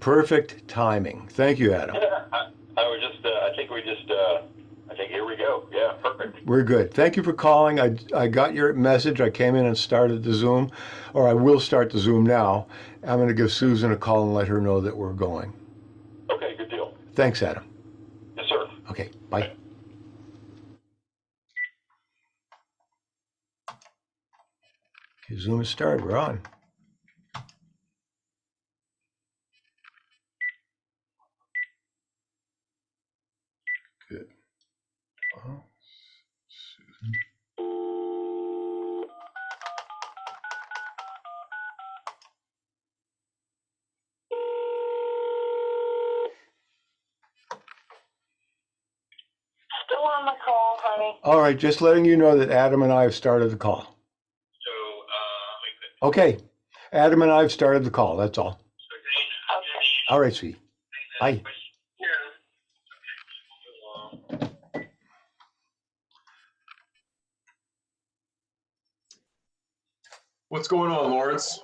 Perfect timing. Thank you, Adam. Yeah, I was just, I think here we go. Yeah, perfect. We're good. Thank you for calling. I got your message. I came in and started the Zoom, or I will start the Zoom now. I'm going to give Susan a call and let her know that we're going. Okay, good deal. Thanks, Adam. Yes, sir. Okay, bye. Okay. Okay, Zoom is started. We're on. Good. Oh, Susan. Still on the call, honey. All right, just letting you know that Adam and I have started the call. Okay, Adam and I have started the call. That's all. Okay. All right, sweetie. Bye. What's going on, Lawrence?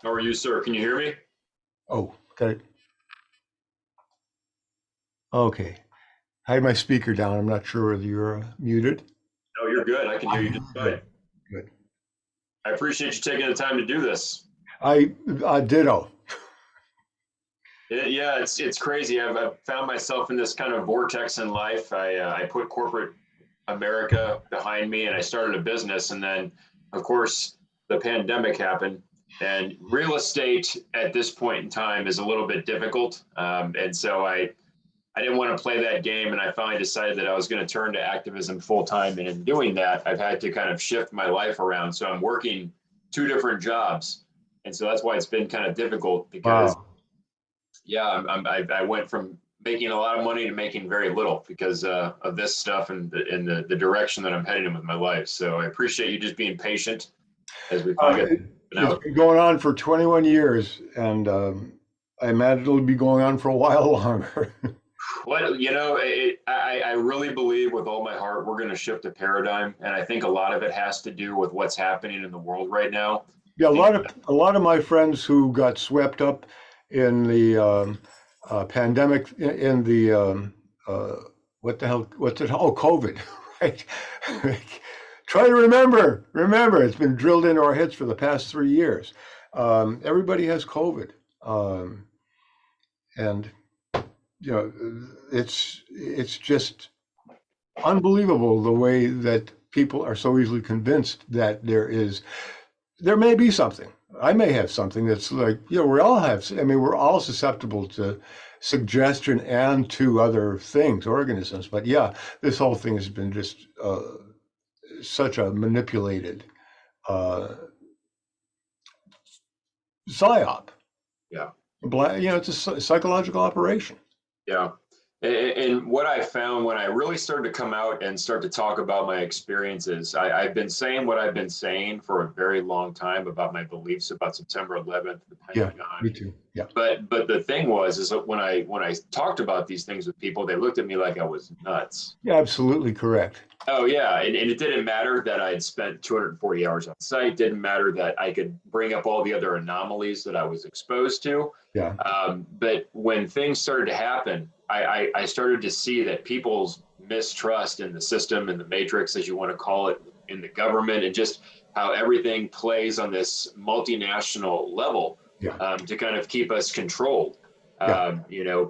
How are you, sir? Can you hear me? Oh, got it. Okay. I had my speaker down. I'm not sure whether you're muted. No, you're good. I can hear you just fine. Good. I appreciate you taking the time to do this. I ditto. Yeah, it's crazy. I've found myself in this kind of vortex in life. I put corporate America behind me, and I started a business, and then, of course, the pandemic happened. And real estate at this point in time is a little bit difficult, and so I didn't want to play that game, and I finally decided that I was going to turn to activism full time. And in doing that, I've had to kind of shift my life around. So I'm working 2 different jobs, and so that's why it's been kind of difficult because, Wow. yeah, I went from making a lot of money to making very little because of this stuff and the direction that I'm heading in with my life. So I appreciate you just being patient as we finally get It's been going on for 21 years, and I imagine it'll be going on for a while longer. Well, I really believe with all my heart we're going to shift a paradigm, and I think a lot of it has to do with what's happening in the world right now. Yeah, a lot of my friends who got swept up in the pandemic, in the what the hell? What's it? Oh, COVID, right? Try to remember. It's been drilled into our heads for the past 3 years. Everybody has COVID, and it's just unbelievable the way that people are so easily convinced that there may be something. I may have something that's like, we all have, we're all susceptible to suggestion and to other things, organisms. But yeah, this whole thing has been just such a manipulated psyop. Yeah. It's a psychological operation. Yeah. And what I found when I really started to come out and start to talk about my experiences, I've been saying what I've been saying for a very long time about my beliefs about September 11th, the Pentagon. Yeah, me too. Yeah. But the thing is that when I talked about these things with people, they looked at me like I was nuts. Yeah, absolutely correct. Oh yeah, and it didn't matter that I had spent 240 hours on site. Didn't matter that I could bring up all the other anomalies that I was exposed to. Yeah. But when things started to happen, I started to see that people's mistrust in the system, in the matrix, as you want to call it, in the government, and just how everything plays on this multinational level to kind of keep us controlled.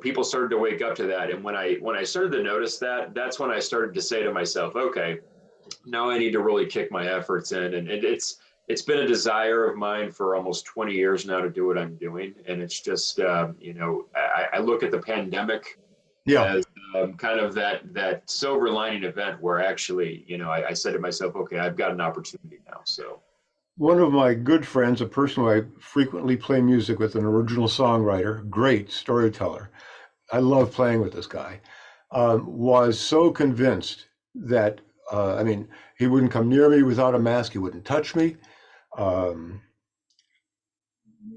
People started to wake up to that. And when I started to notice that, that's when I started to say to myself, okay, now I need to really kick my efforts in. And it's been a desire of mine for almost 20 years now to do what I'm doing. And it's just, I look at the pandemic as kind of that silver lining event where actually, I said to myself, okay, I've got an opportunity now. So one of my good friends, a person who I frequently play music with, an original songwriter, great storyteller, I love playing with this guy, was so convinced that, he wouldn't come near me without a mask, he wouldn't touch me.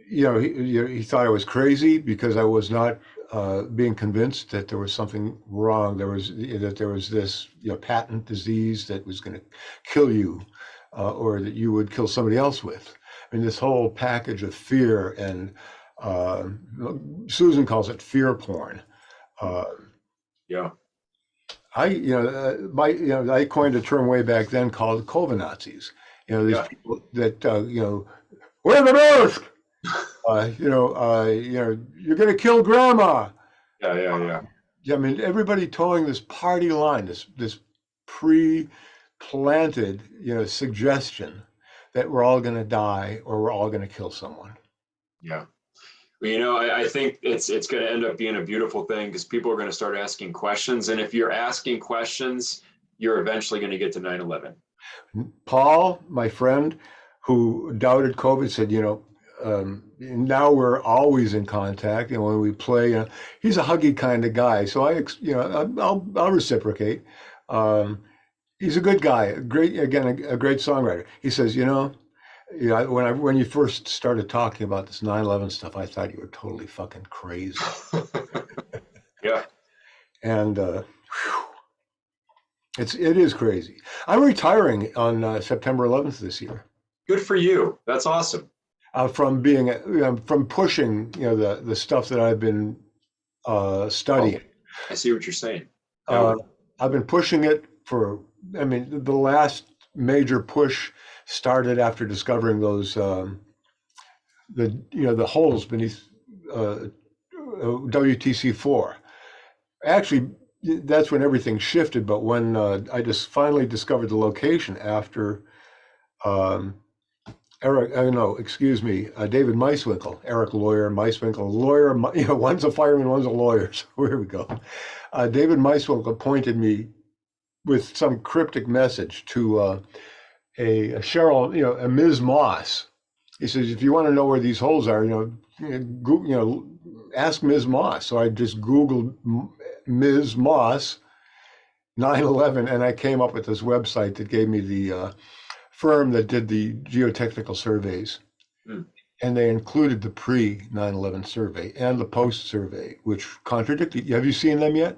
he thought I was crazy because I was not being convinced that there was something wrong. There was this patent disease that was going to kill you, or that you would kill somebody else with. I mean, this whole package of fear, and uh, Susan calls it fear porn. Uh, Yeah. I coined a term way back then called COVID Nazis. These Yeah. people that wear the mask. You're going to kill grandma. Yeah. Yeah. Yeah. Yeah, I mean, everybody towing this party line, this pre-planted, suggestion that we're all going to die or we're all going to kill someone. Yeah. Well, I think it's going to end up being a beautiful thing because people are going to start asking questions. And if you're asking questions, you're eventually going to get to 9/11. Paul, my friend, who doubted COVID, said, now we're always in contact, and when we play, he's a huggy kind of guy. So I'll reciprocate. He's a good guy, a great songwriter. He says, when you first started talking about this 9/11 stuff, I thought you were totally fucking crazy. Yeah. And it is crazy. I'm retiring on September 11th this year. Good for you. That's awesome. From pushing the stuff that I've been studying. I see what you're saying. I've been pushing it for. I mean, the last major push started after discovering those the holes beneath WTC4. Actually, that's when everything shifted. But when I just finally discovered the location after David Meiswinkle, Eric lawyer, Meiswinkle lawyer. One's a fireman, one's a lawyer. So here we go. David Meiswinkle pointed me with some cryptic message to a Cheryl, a Ms. Moss. He says, if you want to know where these holes are, ask Ms. Moss. So I just Googled Ms. Moss 9/11, and I came up with this website that gave me the firm that did the geotechnical surveys. And they included the pre-9/11 survey and the post-survey, which contradicted. Have you seen them yet?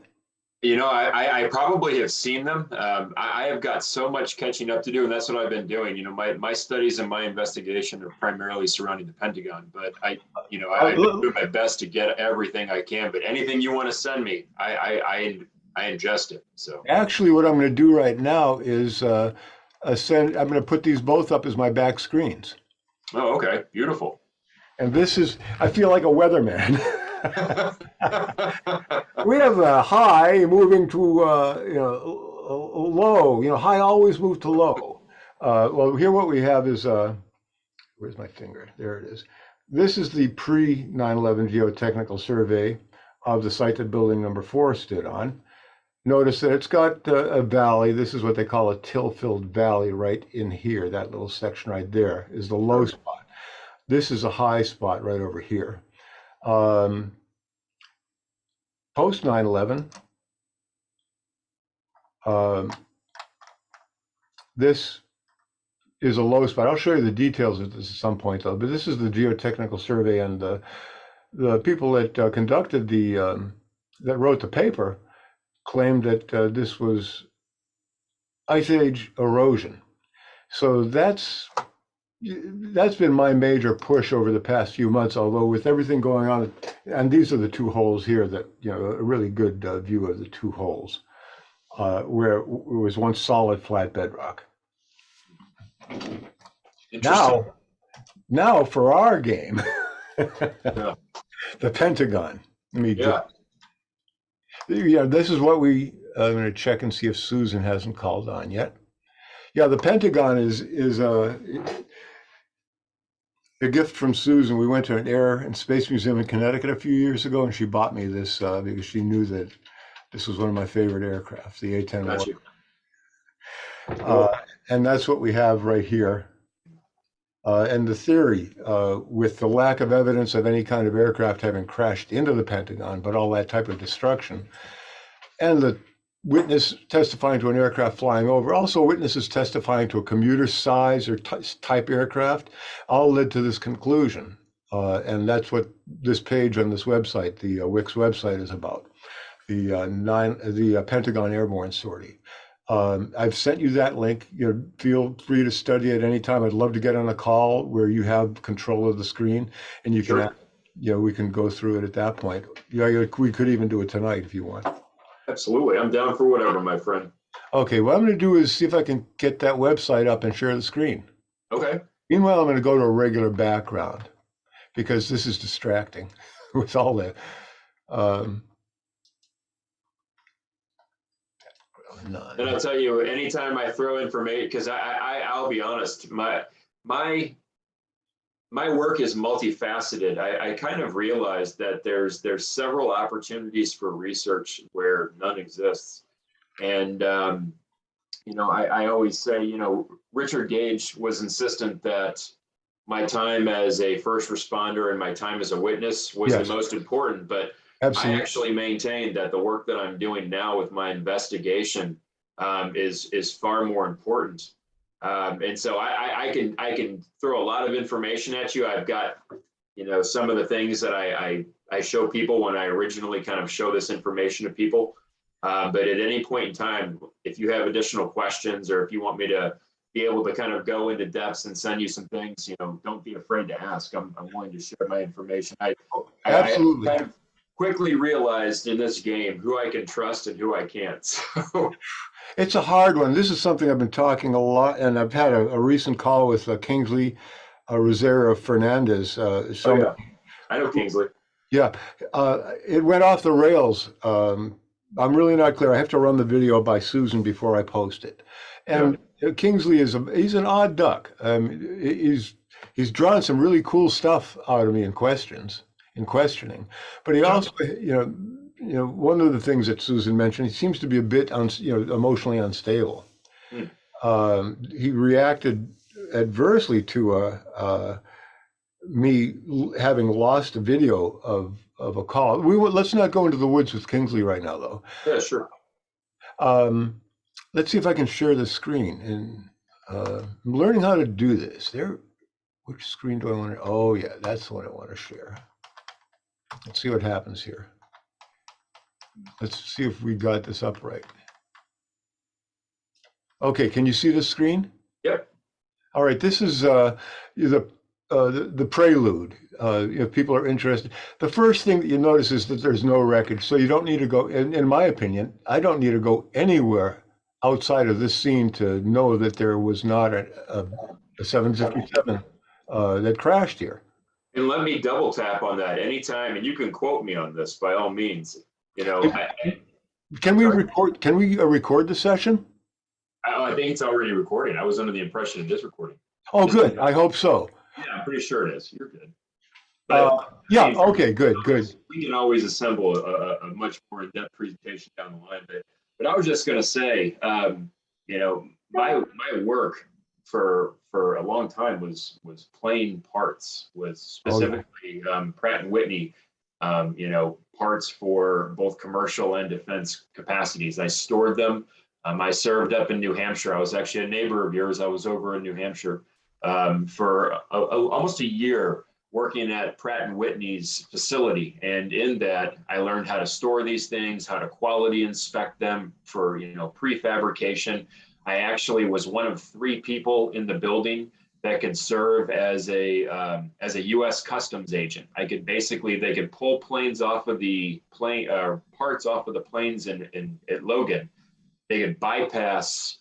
I probably have seen them. I have got so much catching up to do, and that's what I've been doing. My studies and my investigation are primarily surrounding the Pentagon, but I do my best to get everything I can. But anything you want to send me, I ingest it. So actually, what I'm going to do right now is I'm going to put these both up as my back screens. Oh, okay, beautiful. And this is, I feel like a weatherman. We have a high moving to low. High always move to low. Well, here what we have is where's my finger? There it is. This is the pre-9/11 geotechnical survey of the site that building number 4 stood on. Notice that it's got a valley. This is what they call a till-filled valley right in here. That little section right there is the low spot. This is a high spot right over here. Post 9/11, this is a low spot. I'll show you the details of this at some point, though. But this is the geotechnical survey, and the people that conducted that wrote the paper claimed that this was ice age erosion. So that's been my major push over the past few months, although with everything going on, and these are the two holes here that, a really good view of the two holes, where it was once solid flat bedrock. Now for our game, Yeah. the Pentagon. Yeah. This is what I'm going to check and see if Susan hasn't called on yet. Yeah, the Pentagon is a gift from Susan. We went to an Air and Space Museum in Connecticut a few years ago, and she bought me this because she knew that this was one of my favorite aircraft, the A-10. Got you. And that's what we have right here. And the theory, with the lack of evidence of any kind of aircraft having crashed into the Pentagon, but all that type of destruction, and the witness testifying to an aircraft flying over, also witnesses testifying to a commuter size or type aircraft, all led to this conclusion And that's what this page on this website, the Wix website, is about. The Pentagon Airborne Sortie. I've sent you that link. Feel free to study it anytime. I'd love to get on a call where you have control of the screen and you Sure. can, we can go through it at that point. Yeah, we could even do it tonight if you want. Absolutely. I'm down for whatever, my friend. Okay, what I'm going to do is see if I can get that website up and share the screen. Okay. Meanwhile, I'm going to go to a regular background because this is distracting with all that. And I'll tell you, anytime I throw information, because I'll be honest, my work is multifaceted. I kind of realized that there's several opportunities for research where none exists. And, I always say, Richard Gage was insistent that my time as a first responder and my time as a witness was Yes. the most important. But Absolutely. I actually maintain that the work that I'm doing now with my investigation is far more important. And so I can throw a lot of information at you. I've got, some of the things that I show people when I originally kind of show this information to people. But at any point in time, if you have additional questions or if you want me to be able to kind of go into depths and send you some things, don't be afraid to ask. I'm willing to share my information. Absolutely. I kind of quickly realized in this game who I can trust and who I can't. So it's a hard one. This is something I've been talking a lot, and I've had a recent call with Kingsley Rosero Fernandez. yeah, I know Kingsley. Yeah, it went off the rails. I'm really not clear. I have to run the video by Susan before I post it. And Kingsley he's an odd duck. He's drawn some really cool stuff out of me in questioning, but he also, one of the things that Susan mentioned, he seems to be a bit, emotionally unstable. He reacted adversely to me having lost a video of a call. Let's not go into the woods with Kingsley right now, though. Yeah, sure. Let's see if I can share the screen. And I'm learning how to do this. Which screen do I want to? Oh, yeah, that's the one I want to share. Let's see what happens here. Let's see if we got this up right. Okay, can you see the screen? Yep. All right, this is the prelude. If people are interested, the first thing that you notice is that there's no wreckage, so you don't need to go. In my opinion, I don't need to go anywhere outside of this scene to know that there was not a 757 that crashed here. And let me double tap on that anytime, and you can quote me on this by all means. Can we record? Can we record the session? I think it's already recording. I was under the impression it is recording. Oh, good. I hope so. Yeah, I'm pretty sure it is. You're good. Yeah. Okay. Good. We can always assemble a much more in-depth presentation down the line. But I was just going to say, my work for a long time was plane parts, was specifically Pratt and Whitney, parts for both commercial and defense capacities. I stored them. I served up in New Hampshire. I was actually a neighbor of yours. I was over in New Hampshire for almost a year working at Pratt and Whitney's facility. And in that, I learned how to store these things, how to quality inspect them for, prefabrication. I actually was one of 3 people in the building that could serve as a U.S. customs agent. They could pull planes off of the parts off of the planes at Logan. They could bypass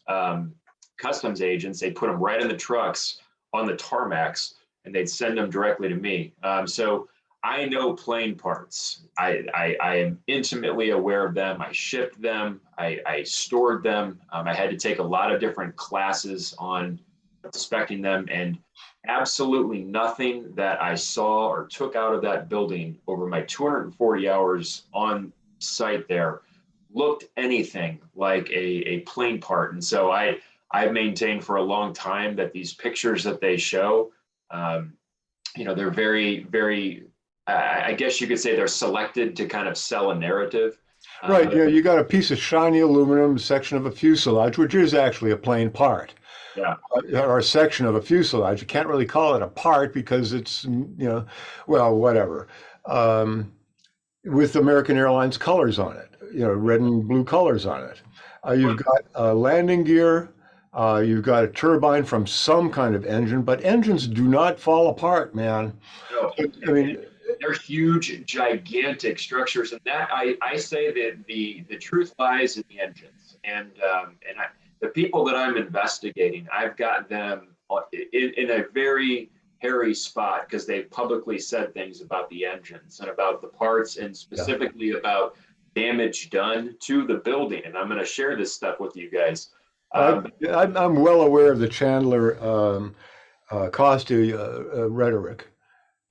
customs agents. They put them right in the trucks on the tarmacs, and they'd send them directly to me. So I know plane parts. I am intimately aware of them. I shipped them. I stored them. I had to take a lot of different classes on inspecting them, and absolutely nothing that I saw or took out of that building over my 240 hours on site there looked anything like a plane part. And so I've maintained for a long time that these pictures that they show, they're very, very, I guess you could say they're selected to kind of sell a narrative. Right. Yeah, you got a piece of shiny aluminum section of a fuselage, which is actually a plain part, Yeah. or a section of a fuselage. You can't really call it a part because it's, well, whatever. Um, with American Airlines colors on it, red and blue colors on it. You've got landing gear. You've got a turbine from some kind of engine, but engines do not fall apart, man. No. I mean, They're huge, gigantic structures, and that I say that the truth lies in the engines. The people that I'm investigating, I've got them in a very hairy spot because they've publicly said things about the engines and about the parts and specifically about damage done to the building. And I'm going to share this stuff with you guys. I'm well aware of the Chandler Costi rhetoric.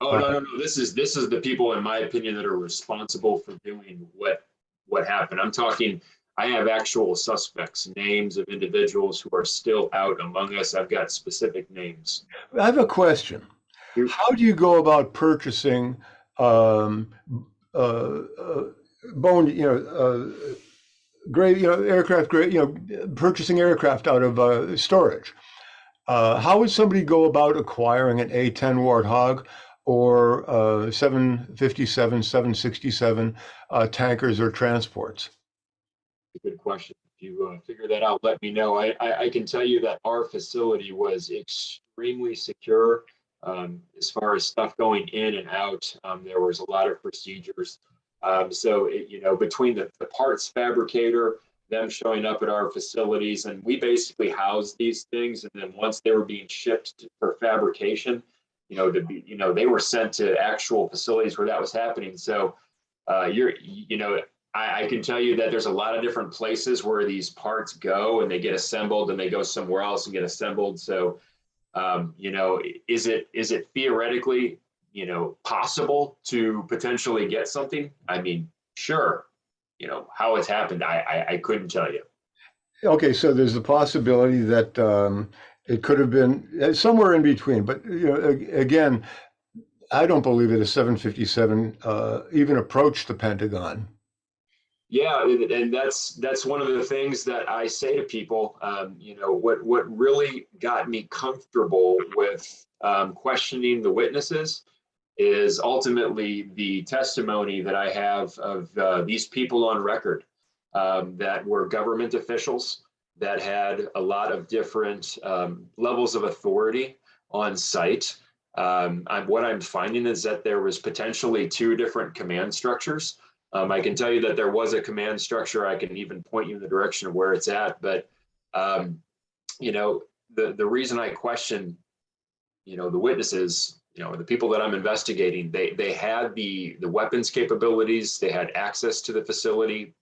Oh, no. This is the people, in my opinion, that are responsible for doing what happened. I'm talking. I have actual suspects, names of individuals who are still out among us. I've got specific names. I have a question. How do you go about purchasing bone, grade, aircraft grade, purchasing aircraft out of storage? How would somebody go about acquiring an A-10 Warthog or 757, 767 tankers or transports? Good question. If you figure that out, let me know. I can tell you that our facility was extremely secure as far as stuff going in and out. There was a lot of procedures. Between the parts fabricator, them showing up at our facilities, and we basically housed these things. And then once they were being shipped for fabrication, they were sent to actual facilities where that was happening. So I can tell you that there's a lot of different places where these parts go and they get assembled and they go somewhere else and get assembled. So, is it theoretically, possible to potentially get something? I mean, sure. How it's happened, I couldn't tell you. Okay, so there's the possibility that it could have been somewhere in between. But, again, I don't believe that a 757 even approached the Pentagon. Yeah, and that's one of the things that I say to people. What really got me comfortable with questioning the witnesses is ultimately the testimony that I have of these people on record that were government officials that had a lot of different levels of authority on site. What I'm finding is that there was potentially two different command structures. I can tell you that there was a command structure. I can even point you in the direction of where it's at. But, the reason I question, the witnesses, the people that I'm investigating, they had the weapons capabilities. They had access to the facility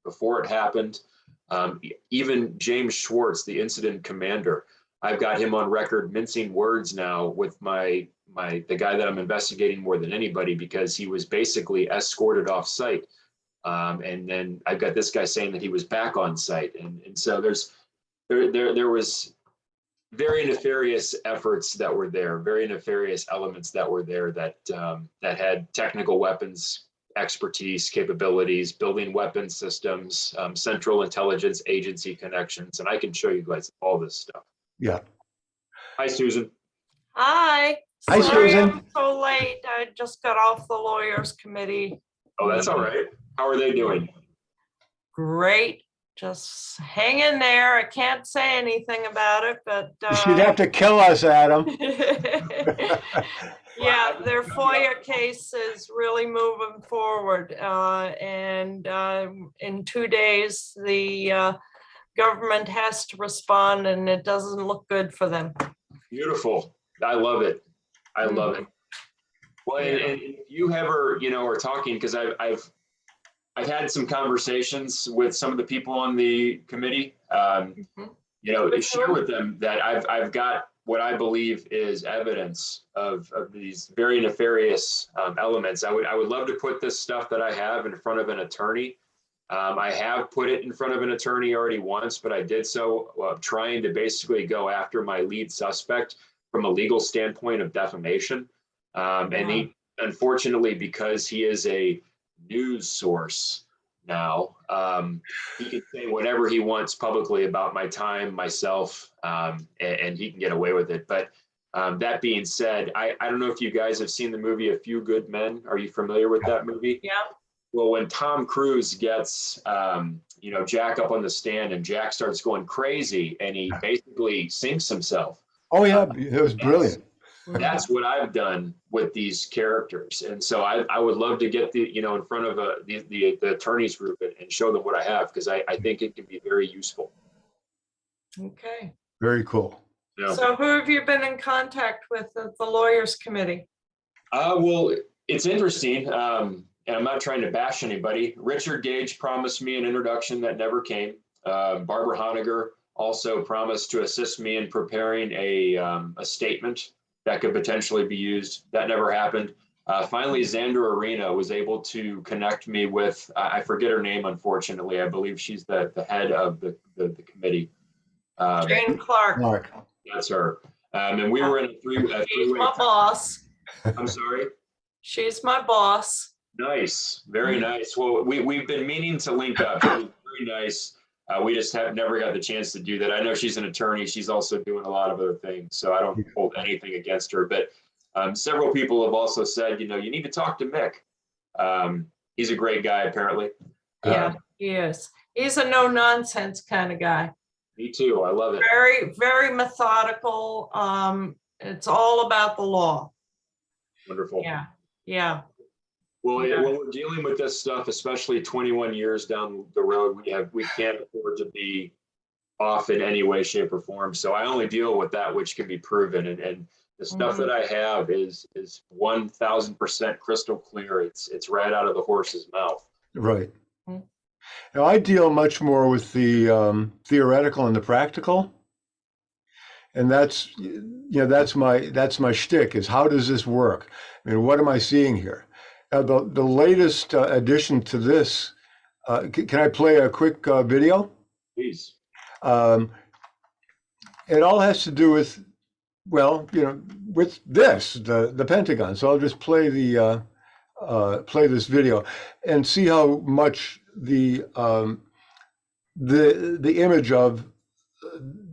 before it happened. Even James Schwartz, the incident commander, I've got him on record mincing words now with the guy that I'm investigating more than anybody, because he was basically escorted off site. And then I've got this guy saying that he was back on site. And so there was very nefarious efforts that were there, very nefarious elements that were there that had technical weapons expertise, capabilities, building weapons systems, Central Intelligence Agency connections. And I can show you guys all this stuff. Yeah. Hi, Susan. Hi. Hi, Sorry Susan. I'm so late. I just got off the lawyers committee. Oh, that's all right. How are they doing? Great. Just hang in there. I can't say anything about it, but You'd have to kill us, Adam. yeah, their FOIA case is really moving forward. And in 2 days, the government has to respond, and it doesn't look good for them. Beautiful. I love it. I love it. Well, and if you ever, are talking, because I've had some conversations with some of the people on the committee, share with them that I've got what I believe is evidence of these very nefarious elements. I would love to put this stuff that I have in front of an attorney. I have put it in front of an attorney already once, but I did so trying to basically go after my lead suspect from a legal standpoint of defamation. And he, unfortunately, because he is a news source, now. He can say whatever he wants publicly about my time, myself, and he can get away with it. But that being said, I don't know if you guys have seen the movie A Few Good Men. Are you familiar with that movie? Yeah. Well, when Tom Cruise gets, Jack up on the stand and Jack starts going crazy and he basically sinks himself. Oh yeah, it was brilliant. That's what I've done with these characters. And so I would love to get in front of the attorneys group and show them what I have, because I think it can be very useful. Okay. Very cool. Yeah. So who have you been in contact with at the Lawyers Committee? Well, it's interesting. And I'm not trying to bash anybody. Richard Gage promised me an introduction that never came. Barbara Honegger also promised to assist me in preparing a statement that could potentially be used. That never happened. Finally, Xander Arena was able to connect me with, I forget her name, unfortunately. I believe she's the head of the committee. Jane Clark. Mark. That's her. And we were in a She's three-way. my boss. I'm sorry? She's my boss. Nice. Very nice. Well, we've been meaning to link up. She's very nice. We just have never got the chance to do that. I know she's an attorney. She's also doing a lot of other things, so I don't hold anything against her. But several people have also said, you need to talk to Mick. He's a great guy, apparently. Yeah, he is. He's a no nonsense kind of guy. Me too. I love it. Very, very methodical. It's all about the law. Wonderful. Yeah. Yeah. Well, when we're dealing with this stuff, especially 21 years down the road, we can't afford to be off in any way, shape, or form. So I only deal with that which can be proven, and the stuff that I have is 1,000% crystal clear. It's right out of the horse's mouth. Right. Now I deal much more with the theoretical and the practical, and that's my shtick, is how does this work? I mean, what am I seeing here? The latest addition to this, can I play a quick video? Please. It all has to do with, with this, the Pentagon. So I'll just play play this video and see how much the image of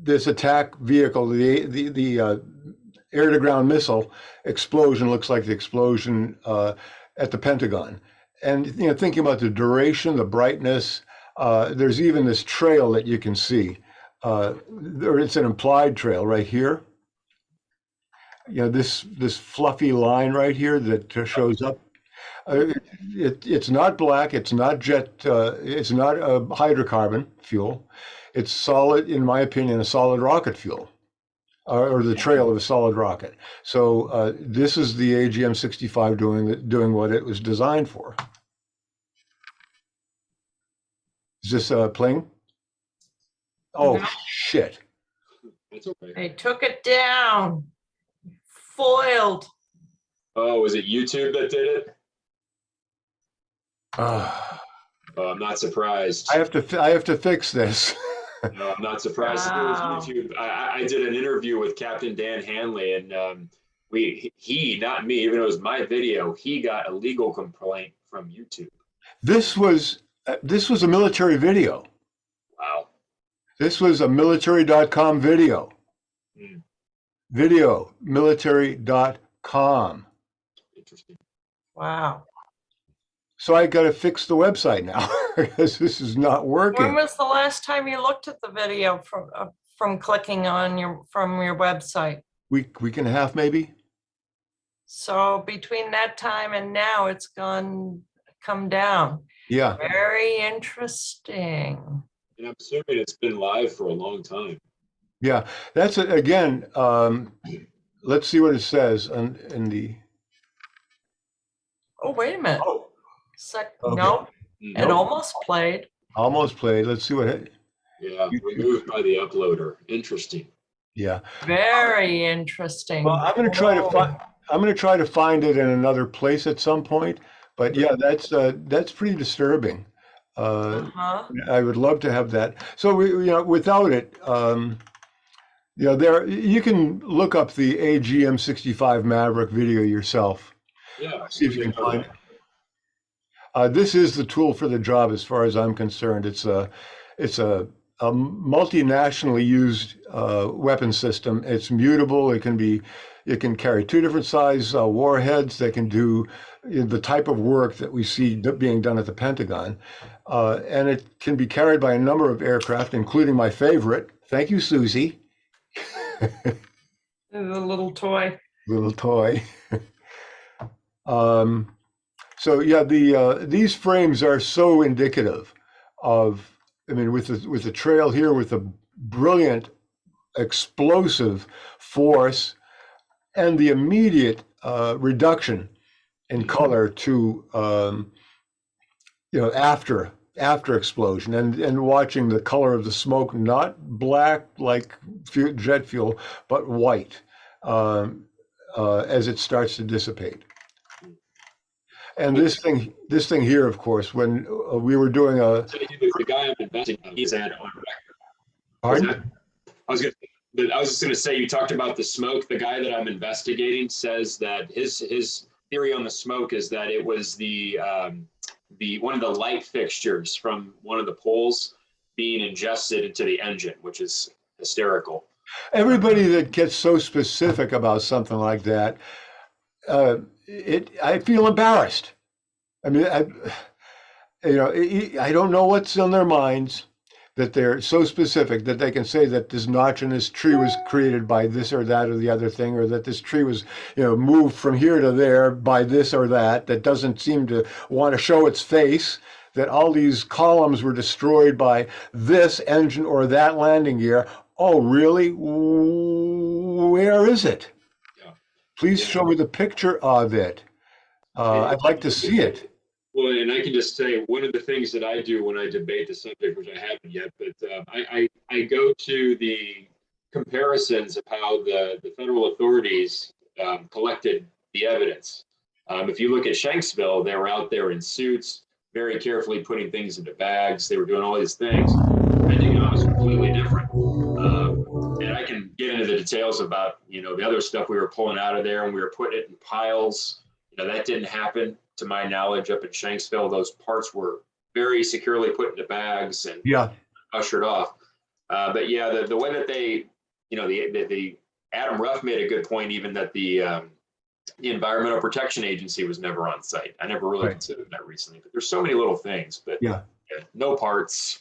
this attack vehicle, the air-to-ground missile explosion, looks like the explosion at the Pentagon. And thinking about the duration, the brightness, there's even this trail that you can see. It's an implied trail right here. This fluffy line right here that shows up. It's not black. It's not jet. It's not a hydrocarbon fuel. It's solid, in my opinion, a solid rocket fuel, or the trail of a solid rocket. So this is the AGM-65 doing what it was designed for. Is this playing? Oh, No. shit. It's okay. They took it down. Foiled. Oh, was it YouTube that did it? Ah. I'm not surprised. I have to fix this. No, I'm not surprised. Wow. If it was YouTube. I did an interview with Captain Dan Hanley, and he, not me, even though it was my video, he got a legal complaint from YouTube. This was a military video. Wow. This was a military.com video. Hmm. Video, military.com. Interesting. Wow. So I got to fix the website now because this is not working. When was the last time you looked at the video from clicking on from your website? Week and a half, maybe. So between that time and now, it's come down. Yeah. Very interesting. And I'm assuming it's been live for a long time. Yeah. That's it. Again, let's see what it says in the. Oh, wait a minute. Oh, okay. No, it Nope. almost played. almost played. Let's see what. Yeah, removed by the uploader. Interesting. Yeah. Very interesting. Well, I'm going to try to Oh. find. I'm going to try to find it in another place at some point. But yeah, that's pretty disturbing. Uh-huh. I would love to have that. So without it, there you can look up the AGM-65 Maverick video yourself. Yeah. See if you can find it. This is the tool for the job, as far as I'm concerned. It's a multinationally used weapon system. It's mutable. It can carry two different size warheads. They can do the type of work that we see being done at the Pentagon, and it can be carried by a number of aircraft, including my favorite. Thank you, Susie. The little toy. Little toy. So yeah, these frames are so indicative of, I mean, with the trail here, with the brilliant explosive force and the immediate reduction in color to after explosion, and watching the color of the smoke, not black like jet fuel, but white as it starts to dissipate. And this thing here, of course, when we were doing the guy I'm investing in, he's had on record. Pardon? I was just going to say, you talked about the smoke. The guy that I'm investigating says that his theory on the smoke is that it was the one of the light fixtures from one of the poles being ingested into the engine, which is hysterical. Everybody that gets so specific about something like that, I feel embarrassed. I mean, I don't know what's in their minds that they're so specific that they can say that this notch in this tree was created by this or that or the other thing, or that this tree was, moved from here to there by this or that doesn't seem to want to show its face, that all these columns were destroyed by this engine or that landing gear. Oh, really? Where is it? Please show me the picture of it. I'd like to see it. Well, and I can just say, one of the things that I do when I debate the subject, which I haven't yet, but I go to the comparisons of how the federal authorities collected the evidence. If you look at Shanksville, they were out there in suits, very carefully putting things into bags. They were doing all these things. I think it was completely different. And I can get into the details about, the other stuff we were pulling out of there, and we were putting it in piles. That didn't happen to my knowledge up in Shanksville. Those parts were very securely put into bags and ushered off. But yeah, the way that they, the Adam Ruff made a good point, even that the Environmental Protection Agency was never on site. I never really considered that recently, but there's so many little things, but no parts.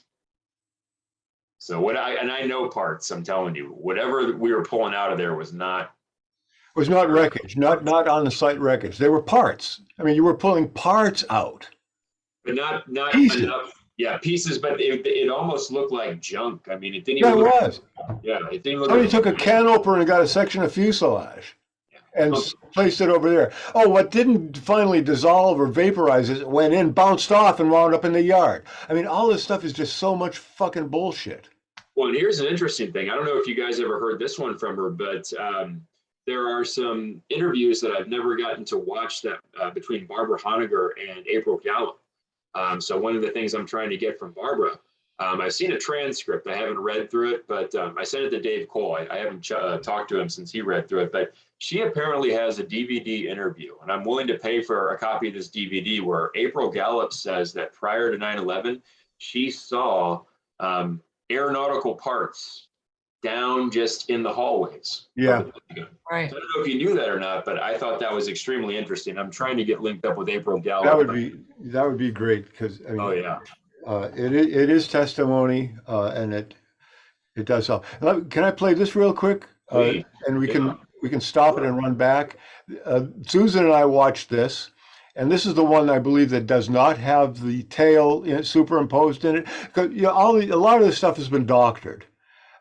So I know parts, I'm telling you, whatever we were pulling out of there was not wreckage, not on the site wreckage. They were parts. I mean, you were pulling parts out. But not pieces. Enough. Yeah, pieces, but it almost looked like junk. I mean, it didn't Yeah, even it look. was. Yeah, it didn't look. Somebody took a can opener and got a section of fuselage and placed it over there. Oh, what didn't finally dissolve or vaporize as it went in, bounced off and wound up in the yard. I mean, all this stuff is just so much fucking bullshit. Well, and here's an interesting thing. I don't know if you guys ever heard this one from her, but there are some interviews that I've never gotten to watch that between Barbara Honegger and April Gallup. So one of the things I'm trying to get from Barbara, I've seen a transcript. I haven't read through it, but I sent it to Dave Cole. I haven't talked to him since he read through it, but she apparently has a DVD interview, and I'm willing to pay for a copy of this DVD where April Gallup says that prior to 9/11, she saw aeronautical parts down just in the hallways. Yeah. Right. So I don't know if you knew that or not, but I thought that was extremely interesting. I'm trying to get linked up with April Gallup. That would be great, because I mean, it is testimony, and it does help. Can I play this real quick? And we can stop it and run back. Susan and I watched this. And this is the one I believe that does not have the tail superimposed in it. Because a lot of this stuff has been doctored.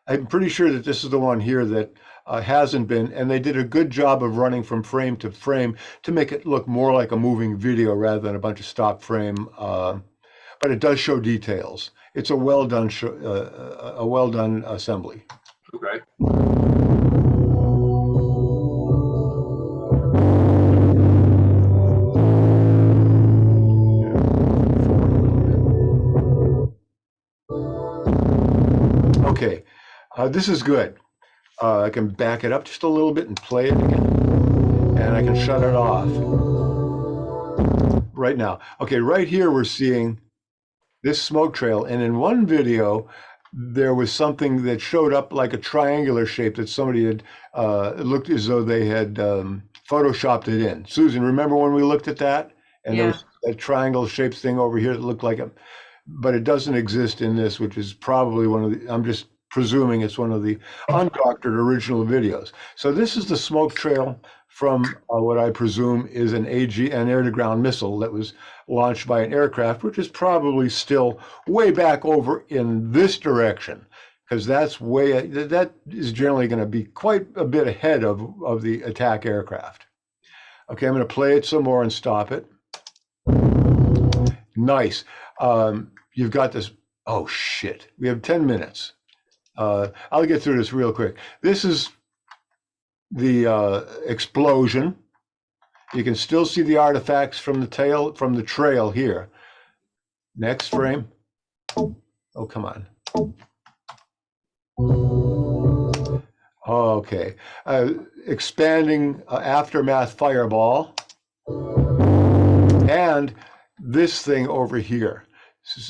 I'm pretty sure that this is the one here that hasn't been, and they did a good job of running from frame to frame to make it look more like a moving video rather than a bunch of stop frame. But it does show details. It's a well done assembly. Okay. Okay, this is good. I can back it up just a little bit and play it again. And I can shut it off. right now. Okay, right here we're seeing this smoke trail, and in one video there was something that showed up like a triangular shape that somebody had it looked as though they had photoshopped it in. Susan, remember when we looked at that? And there Yeah. was that triangle shaped thing over here that looked like a, but it doesn't exist in this, which is probably one of the, I'm just presuming it's one of the undoctored original videos. So this is the smoke trail from what I presume is an air-to-ground missile that was launched by an aircraft, which is probably still way back over in this direction, because that is generally going to be quite a bit ahead of the attack aircraft. Okay, I'm going to play it some more and stop it. Nice. You've got this. Oh, shit. We have 10 minutes. I'll get through this real quick. This is the explosion. You can still see the artifacts from the trail here. Next frame. Oh, come on. Okay. Expanding aftermath fireball. And this thing over here,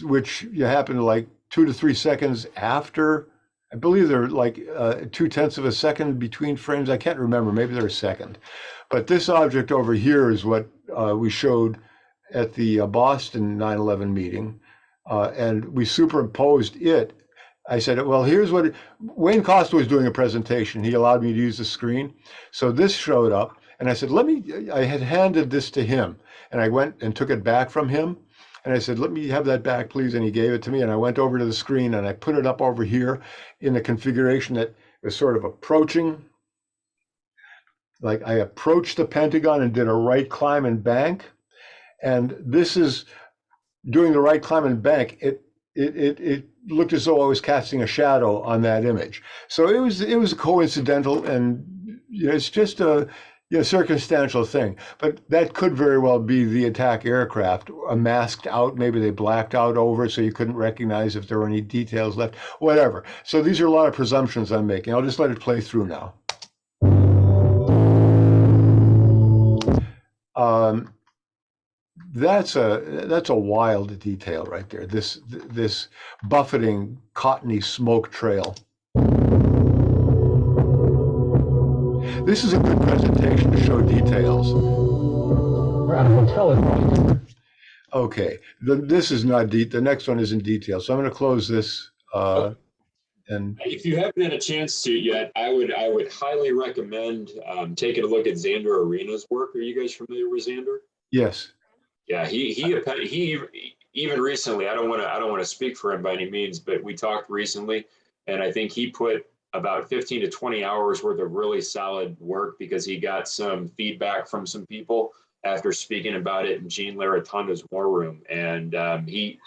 which you happen to like 2 to 3 seconds after. I believe they're like 0.2 of a second between frames. I can't remember. Maybe they're a second. But this object over here is what we showed at the Boston 9/11 meeting. And we superimposed it. I said, well, here's what Wayne Costa was doing a presentation. He allowed me to use the screen. So this showed up. And I said, I had handed this to him. And I went and took it back from him. And I said, let me have that back, please. And he gave it to me. And I went over to the screen and I put it up over here in a configuration that was sort of approaching. Like I approached the Pentagon and did a right climb and bank. And this is doing the right climb and bank. It looked as though I was casting a shadow on that image. So it was coincidental, and it's just a circumstantial thing. But that could very well be the attack aircraft, masked out. Maybe they blacked out over it so you couldn't recognize if there were any details left, whatever. So these are a lot of presumptions I'm making. I'll just let it play through now. That's a wild detail right there. This buffeting cottony smoke trail. This is a good presentation to show details. We're at a hotel. Okay, this is not deep. The next one is in detail. So I'm going to close this. And if you haven't had a chance to yet, I would highly recommend taking a look at Xander Arena's work. Are you guys familiar with Xander? Yes. Yeah, he even recently. I don't want to speak for him by any means, but we talked recently, and I think he put about 15 to 20 hours worth of really solid work because he got some feedback from some people after speaking about it in Gene Laratonda's war room, and he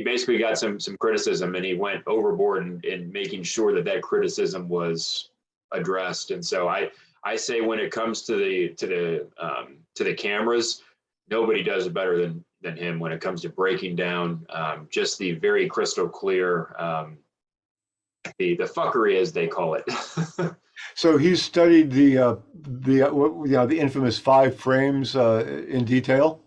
basically got some criticism, and he went overboard in making sure that criticism was addressed. And so I say when it comes to the cameras, nobody does it better than him when it comes to breaking down just the very crystal clear the fuckery, as they call it. So he's studied the infamous 5 frames in detail.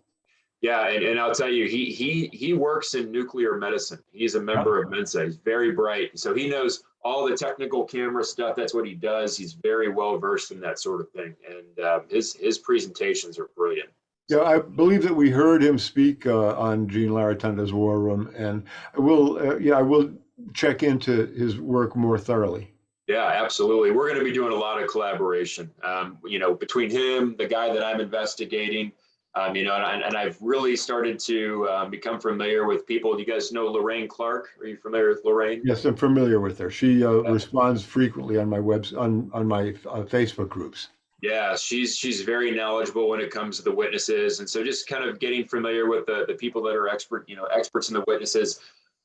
Yeah, and I'll tell you, he works in nuclear medicine. He's a member of Mensa. He's very bright, so he knows all the technical camera stuff. That's what he does. He's very well versed in that sort of thing, and his presentations are brilliant. Yeah, I believe that we heard him speak on Gene Laratonda's War Room, and I will check into his work more thoroughly. Yeah, absolutely. We're going to be doing a lot of collaboration, between him, the guy that I'm investigating, and I've really started to become familiar with people. Do you guys know Lorraine Clark? Are you familiar with Lorraine? Yes, I'm familiar with her. She responds frequently on my on my Facebook groups. Yeah, she's very knowledgeable when it comes to the witnesses, and so just kind of getting familiar with the people that are experts in the witnesses.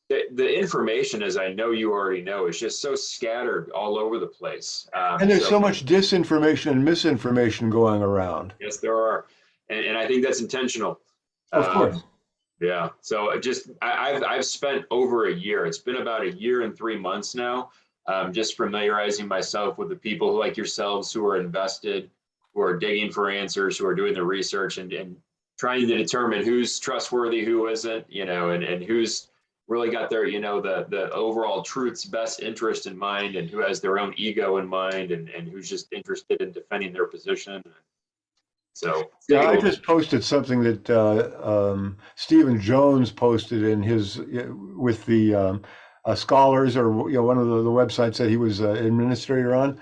The information, as I know you already know, is just so scattered all over the place. And there's so much disinformation and misinformation going around. Yes, there are, and I think that's intentional. Of course. Yeah. So I've spent over a year. It's been about a year and 3 months now. Just familiarizing myself with the people like yourselves who are invested, who are digging for answers, who are doing the research, and trying to determine who's trustworthy, who isn't, and who's really got their, the overall truth's best interest in mind, and who has their own ego in mind, and who's just interested in defending their position. So yeah, I just posted something that Stephen Jones posted in his with the scholars, or one of the websites that he was administrator on.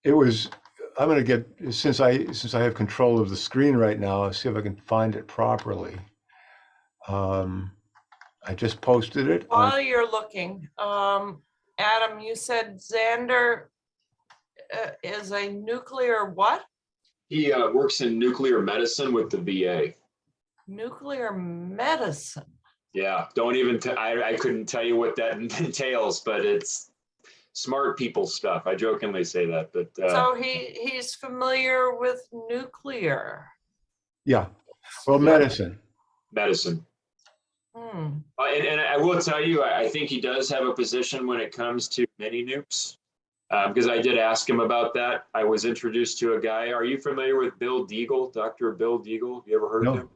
It was. I'm going to get, since I have control of the screen right now, I'll see if I can find it properly. I just posted it. While you're looking, Adam, you said Xander is a nuclear what? He works in nuclear medicine with the VA. Nuclear medicine. Yeah, don't even, I couldn't tell you what that entails, but it's smart people stuff. I jokingly say that, but. So he's familiar with nuclear. Yeah, well, medicine. Medicine. And I will tell you, I think he does have a position when it comes to mini nukes, because I did ask him about that. I was introduced to a guy. Are you familiar with Bill Deagle, Dr. Bill Deagle? Have you ever heard of him?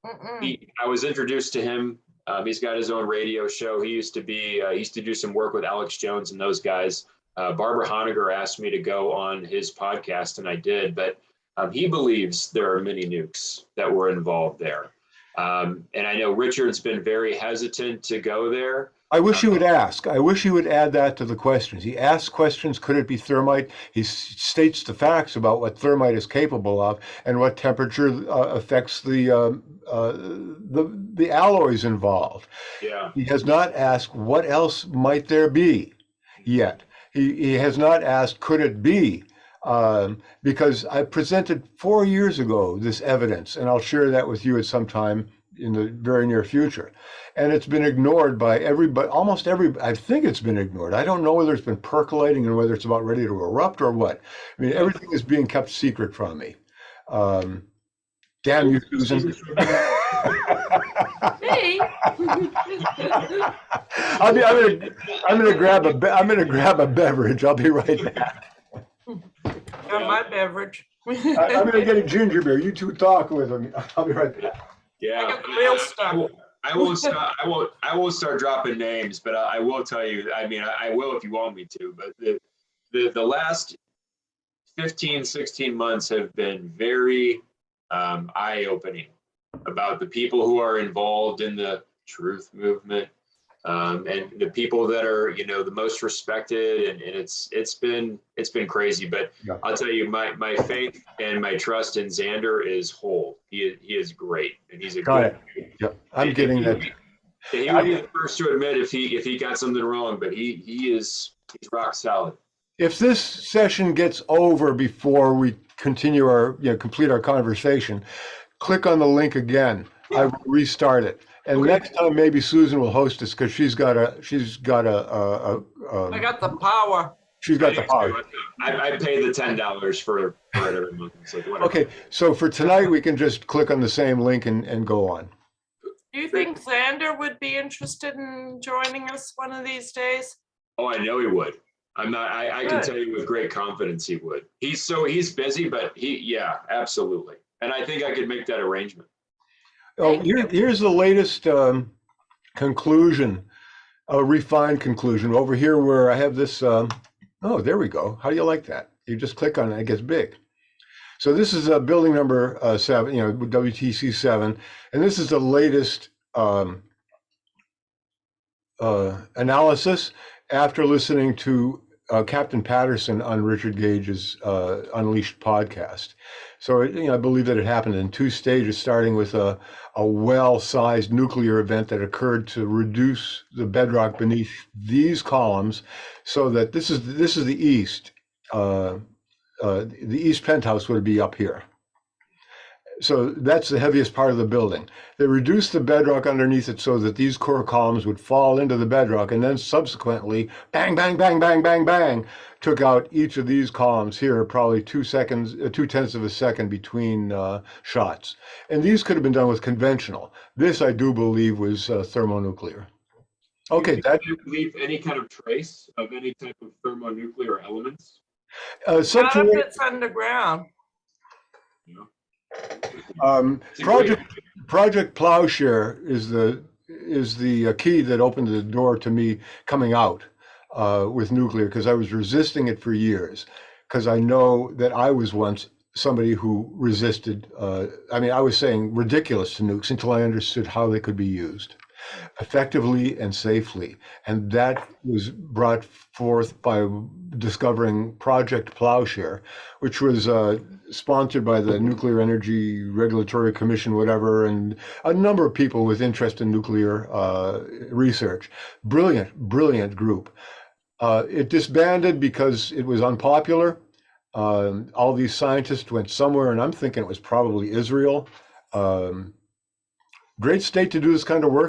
I was introduced to him. He's got his own radio show. He used to do some work with Alex Jones and those guys. Barbara Honegger asked me to go on his podcast, and I did. But he believes there are mini nukes that were involved there. And I know Richard's been very hesitant to go there. I wish you would ask. I wish you would add that to the questions. He asks questions, could it be thermite? He states the facts about what thermite is capable of and what temperature affects the alloys involved. Yeah. He has not asked what else might there be yet. He has not asked, could it be? Because I presented 4 years ago this evidence, and I'll share that with you at some time in the very near future. And it's been ignored by everybody, almost every, I think it's been ignored. I don't know whether it's been percolating and whether it's about ready to erupt or what. I mean, everything is being kept secret from me. Damn you, Susan. Hey. I'm gonna grab a beverage. I'll be right back. Got my beverage. I'm gonna get a ginger beer. You two talk with him. I'll be right back. I got the real stuff. I won't start dropping names, but I will tell you, I mean, I will if you want me to, but the last 15, 16 months have been very eye-opening about the people who are involved in the truth movement, and the people that are, the most respected, and it's been crazy. But yeah. I'll tell you, my faith and my trust in Xander is whole. He is great, and he's a good. Yep, I'm getting that. He would be the first to admit if he got something wrong, but he's rock solid. If this session gets over before we continue complete our conversation, click on the link again. I will restart it. And next time, maybe Susan will host us because she's got a. I got the power. She's got the power. I pay the $10 for it every month. It's like, whatever. Okay, so for tonight, we can just click on the same link and go on. Do you think Xander would be interested in joining us one of these days? Oh, I know he would. I can tell you with great confidence he would. He's busy, but yeah, absolutely. And I think I could make that arrangement. Oh, here's the latest conclusion, a refined conclusion over here where I have this. Oh, there we go. How do you like that? You just click on it, it gets big. So this is building number 7, WTC 7, and this is the latest analysis after listening to Captain Patterson on Richard Gage's Unleashed podcast. So I believe that it happened in 2 stages, starting with a well-sized nuclear event that occurred to reduce the bedrock beneath these columns, so that this is the east. The east penthouse would be up here. So that's the heaviest part of the building. They reduced the bedrock underneath it so that these core columns would fall into the bedrock, and then subsequently, bang, bang, bang, bang, bang, bang, took out each of these columns here, probably 0.2 of a second between shots. And these could have been done with conventional. This, I do believe, was thermonuclear. Okay. Do you leave any kind of trace of any type of thermonuclear elements? Not if it's underground. Yeah. It's a great- Project Plowshare is the key that opened the door to me coming out with nuclear, because I was resisting it for years, because I know that I was once somebody who resisted. I was saying ridiculous to nukes until I understood how they could be used effectively and safely. And that was brought forth by discovering Project Plowshare, which was sponsored by the Nuclear Energy Regulatory Commission, whatever, and a number of people with interest in nuclear research. Brilliant, brilliant group. It disbanded because it was unpopular. All these scientists went somewhere, and I'm thinking it was probably Israel. Great state to do this kind of work.